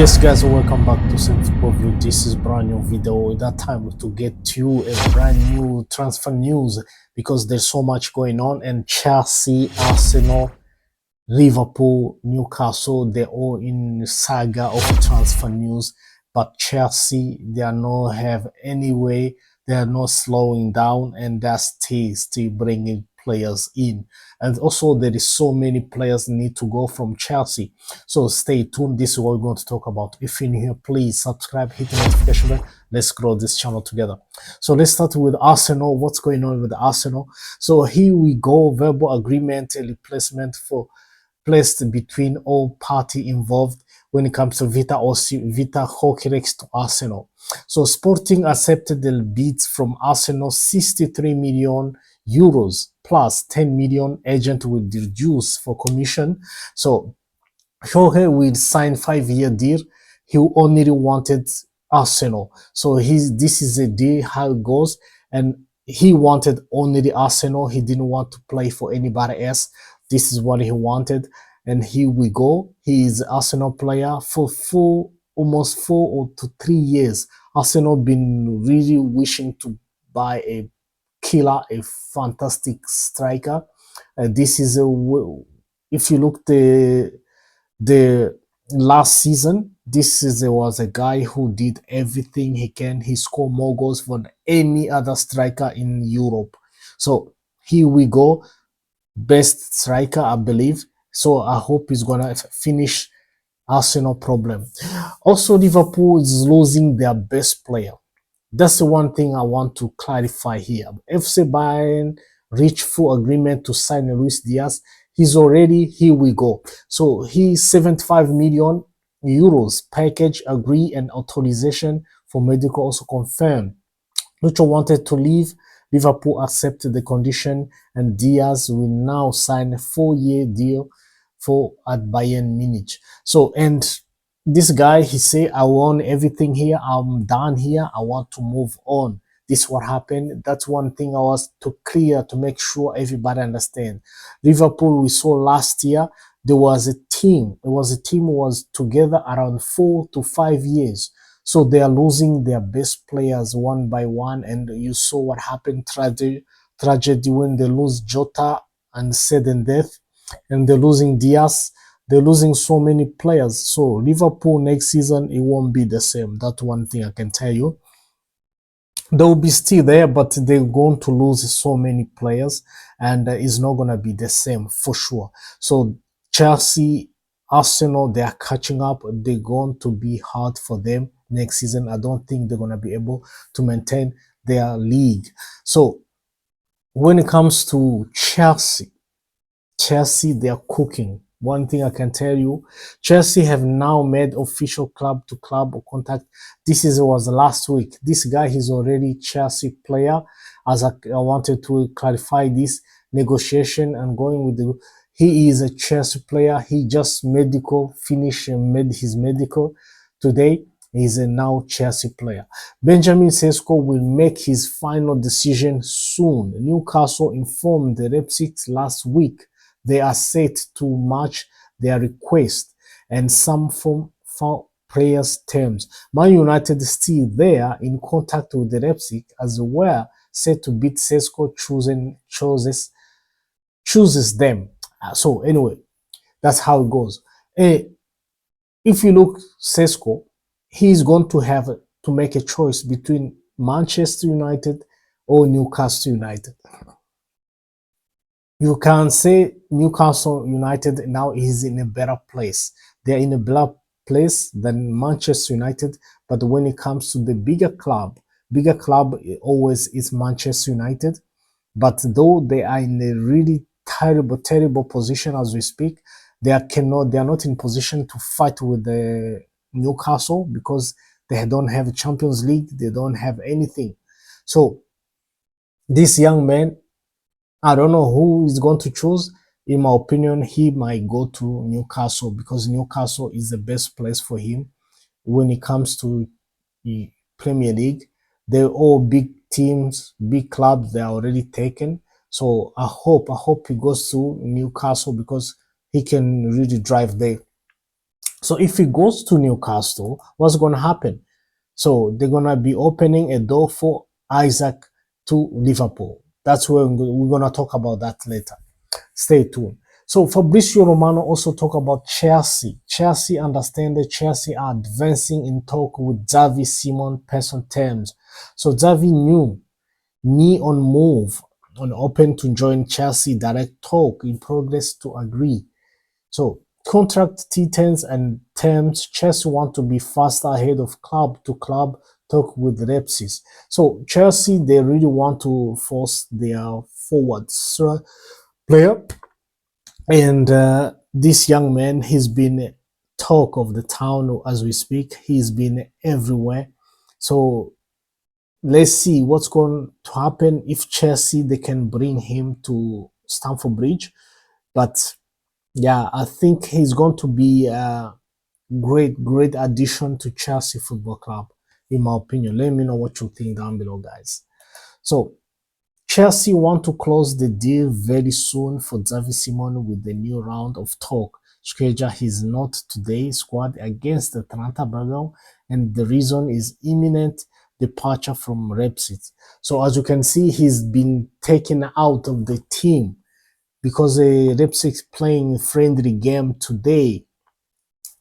Yes guys, welcome back to Self Review. This is brand new video. That time to get to you a brand new transfer news because there's so much going on, and Chelsea, Arsenal, Liverpool, Newcastle, they're all in saga of transfer news. But Chelsea, they are not have any way, they are not slowing down, and that's still bringing players in. And also there is so many players need to go from Chelsea. So stay tuned. This is what we're going to talk about. If you're new here, please subscribe, hit the notification bell. Let's grow this channel together. So let's start with Arsenal. What's going on with Arsenal? So here we go. Verbal agreement, a replacement for placed between all party involved when it comes to Vita Gyökeres to Arsenal. So Sporting accepted the bids from Arsenal, 63 million euros plus 10 million. Agent will reduce for commission. So Jorge will sign 5-year deal. He only wanted Arsenal. So this is a deal, how it goes. And he wanted only the Arsenal. He didn't want to play for anybody else. This is what he wanted. And here we go. He is an Arsenal player for almost 4 to 3 years. Arsenal been really wishing to buy a killer, a fantastic striker. This is if you look the last season, was a guy who did everything he can. He scored more goals than any other striker in Europe. So here we go, best striker, I believe. So I hope he's gonna finish Arsenal problem. Also, Liverpool is losing their best player. That's the one thing I want to clarify here. FC Bayern reached full agreement to sign Luis Diaz. He's already, here we go. So he's 75 million euros package agree, and authorization for medical also confirmed. Lucho wanted to leave. Liverpool accepted the condition, and Diaz will now sign a 4-year deal at Bayern Munich. So, and this guy, he said, I want everything here. I'm done here. I want to move on. This is what happened. That's one thing I was to clear to make sure everybody understand. Liverpool, we saw last year, there was a team. It was a team who was together around 4 to 5 years. So they are losing their best players one by one. And you saw what happened, tragedy when they lose Jota and sudden death. And they're losing Diaz. They're losing so many players. So Liverpool next season, it won't be the same. That's one thing I can tell you. They will be still there, but they're going to lose so many players, and it's not going to be the same for sure. So Chelsea, Arsenal, they are catching up. They're going to be hard for them next season. I don't think they're going to be able to maintain their league. So when it comes to Chelsea, they are cooking. One thing I can tell you, Chelsea have now made official club-to-club contact. This was last week. This guy is already Chelsea player. As I wanted to clarify this negotiation and going with the, he is a Chelsea player. He just finished and made his medical today. He's a now Chelsea player. Benjamin Sesko will make his final decision soon. Newcastle informed the Leipzig last week they are set to match their request and some from players' terms. Man United is still there in contact with the Leipzig as well, set to beat Sesko chooses them. So anyway, that's how it goes. If you look Sesko, he's going to have to make a choice between Manchester United or Newcastle United. You can say Newcastle United now is in a better place. They're in a better place than Manchester United. But when it comes to the bigger club always is Manchester United. But though they are in a really terrible position as we speak, they are not in position to fight with the Newcastle because they don't have a Champions League. They don't have anything. So this young man, I don't know who is going to choose. In my opinion, he might go to Newcastle because Newcastle is the best place for him when it comes to the Premier League. They're all big teams, big clubs. They're already taken. So I hope he goes to Newcastle because he can really drive there. So if he goes to Newcastle, what's going to happen? So they're going to be opening a door for Isaac to Liverpool. That's where we're going to talk about that later. Stay tuned. So Fabrizio Romano also talk about Chelsea. Chelsea understand that Chelsea are advancing in talk with Xavi Simon person terms. So Xavi knew knee on move on open to join Chelsea direct talk in progress to agree. So contract T10s and terms, Chelsea want to be faster ahead of club to club talk with Leipzig. So Chelsea, they really want to force their forward player. And this young man, he's been talk of the town as we speak. He's been everywhere. So let's see what's going to happen if Chelsea, they can bring him to Stamford Bridge. But yeah, I think he's going to be a great addition to Chelsea Football Club, in my opinion. Let me know what you think down below, guys. So Chelsea want to close the deal very soon for Xavi Simon with the new round of talk. Schedule his not today squad against the Atlanta Bergamo, and the reason is imminent departure from Leipzig. So as you can see, he's been taken out of the team because Leipzig playing friendly game today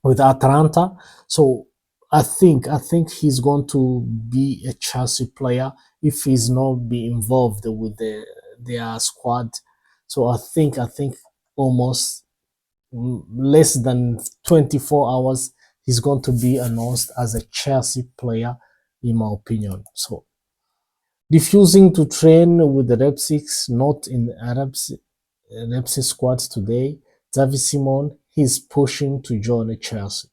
with Atalanta. So I think he's going to be a Chelsea player if he's not be involved with their squad. So I think almost less than 24 hours he's going to be announced as a Chelsea player, in my opinion. So refusing to train with the Leipzig, not in Arabs Leipzig squad today. Xavi Simon, he's pushing to join Chelsea.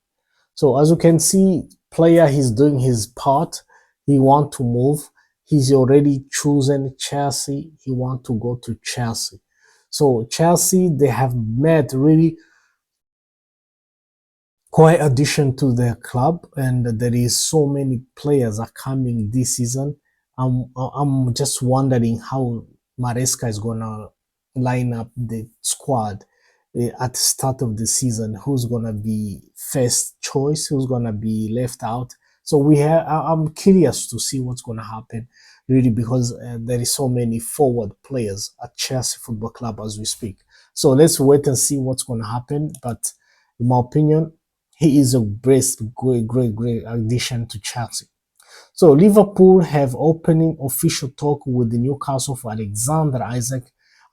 So as you can see, player he's doing his part. He want to move. He's already chosen Chelsea. He want to go to Chelsea. So Chelsea, they have made really quite addition to their club, and there is so many players are coming this season. I'm just wondering how Maresca is gonna line up the squad at the start of the season. Who's gonna be first choice? Who's gonna be left out? So I'm curious to see what's gonna happen, really, because there is so many forward players at Chelsea Football Club as we speak. So let's wait and see what's gonna happen. But in my opinion, he is a great addition to Chelsea. So Liverpool have opening official talk with the Newcastle for Alexander Isaac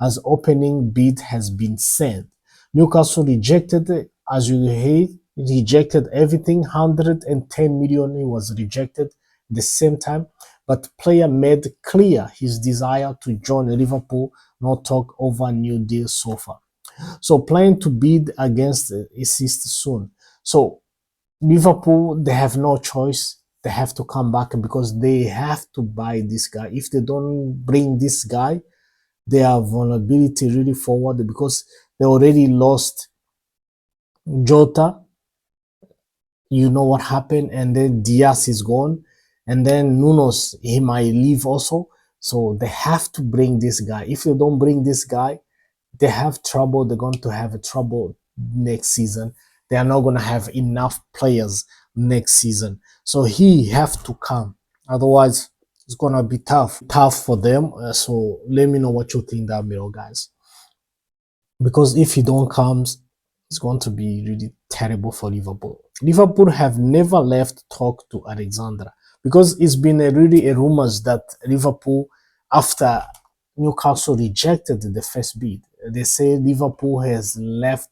as opening bid has been sent. Newcastle rejected, as you heard, rejected everything. 110 million was rejected at the same time, but player made clear his desire to join Liverpool. No talk over new deal so far. So plan to bid against assist soon. So Liverpool, they have no choice. They have to come back because they have to buy this guy. If they don't bring this guy, their vulnerability really forward because they already lost Jota. You know what happened, and then Diaz is gone, and then Nunes, he might leave also. So they have to bring this guy. If they don't bring this guy, they have trouble. They're going to have a trouble next season. They are not going to have enough players next season. So he have to come. Otherwise, it's going to be tough for them. So let me know what you think down below, guys. Because if he don't comes, it's going to be really terrible for Liverpool. Liverpool have never left talk to Alexandra because it's been really a rumors that Liverpool, after Newcastle rejected the first bid, they say Liverpool has left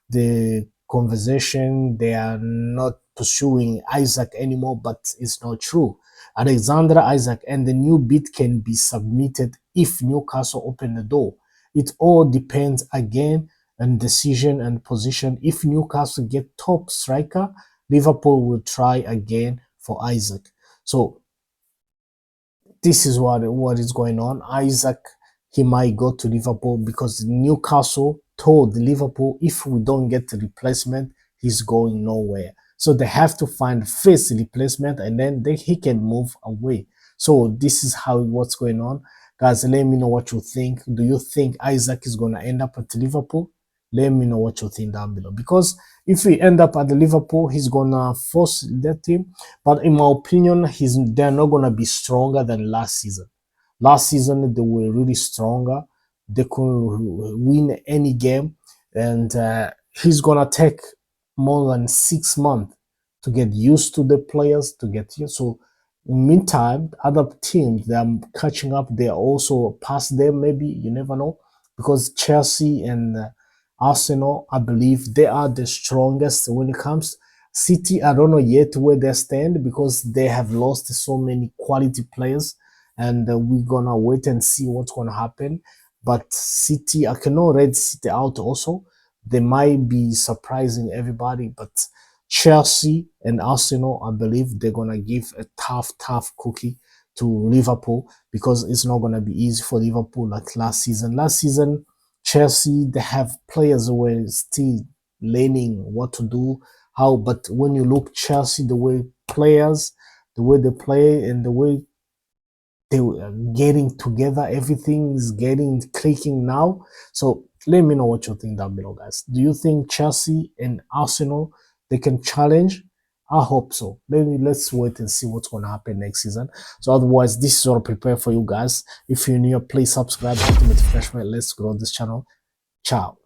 the conversation. They are not pursuing Isaac anymore, but it's not true. Alexandra Isaac and the new bid can be submitted if Newcastle open the door. It all depends again on decision and position. If Newcastle get top striker, Liverpool will try again for Isaac. So this is what is going on. Isaac, he might go to Liverpool because Newcastle told Liverpool if we don't get the replacement, he's going nowhere. So they have to find first replacement and then he can move away. So this is how what's going on. Guys, let me know what you think. Do you think Isaac is going to end up at Liverpool? Let me know what you think down below. Because if we end up at the Liverpool, he's gonna force that team. But in my opinion, they're not gonna be stronger than last season. Last season they were really stronger. They could win any game, and he's gonna take more than 6 months to get used to the players to get here. So meantime, other teams they are catching up. They are also past them. Maybe you never know, because Chelsea and Arsenal, I believe they are the strongest when it comes. City, I don't know yet where they stand because they have lost so many quality players, and we're gonna wait and see what's gonna happen. But City, I cannot read City out also. They might be surprising everybody, but Chelsea and Arsenal, I believe they're gonna give a tough cookie to Liverpool, because it's not gonna be easy for Liverpool like last season. Last season, Chelsea, they have players who were still learning what to do, how. But when you look Chelsea, the way players, the way they play, and the way they were getting together, everything is getting clicking now. So let me know what you think down below, guys. Do you think Chelsea and Arsenal they can challenge? I hope so. Let's wait and see what's gonna happen next season. So otherwise, this is all prepared for you guys. If you're new, please subscribe, hit the notification bell. Let's grow this channel. Ciao.